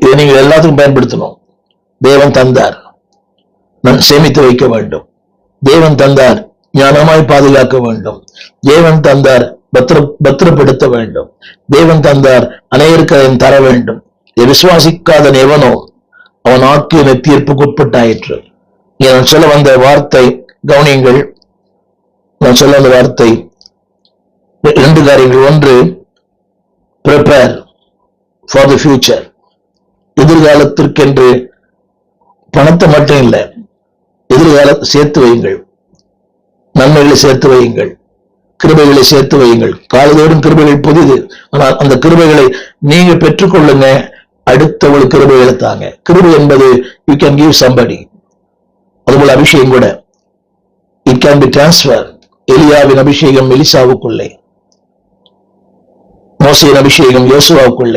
இதை நீங்கள் எல்லாத்துக்கும் பயன்படுத்தணும். தேவன் தந்தார், நான் சேமித்து வைக்க வேண்டும். தேவன் தந்தார், ஞானமாய் பாதுகாக்க வேண்டும். தேவன் தந்தார், பத்திரப்படுத்த வேண்டும். தேவன் தந்தார், அநேகருக்கு தர வேண்டும். இதை விசுவாசிக்காதன் எவனோ அவன் ஆக்கின தீர்ப்புக்கு உட்பட்டாயிற்று. நான் சொல்ல வந்த வார்த்தை கவனியங்கள். நான் சொல்ல வந்த வார்த்தை 2 காரியங்கள். ஒன்று, prepare for the future. எதிர்காலத்திற்கென்று பணத்தை மட்டும் இல்லை, எதிர்காலத்தை சேர்த்து வையுங்கள். நன்மைகளை சேர்த்து வையுங்கள், கிருபைகளை சேர்த்து வையுங்கள். காலதோறும் கிருபைகள் புதிது. ஆனால் அந்த கிருபைகளை நீங்க பெற்றுக்கொள்ளுங்க. அடுத்தவங்களுக்கு கிருபைகளை தாங்க. கிருபை என்பது யூ கேன் கிவ் சம்படி. அதுபோல அபிஷேகம் கூட இட் கேன் பி டிரான்ஸ்பர். எலியாவின் அபிஷேகம் எலிசாவுக்குள்ளே, மோசேயின் அபிஷேகம் யோசுவாவுக்குள்ளே.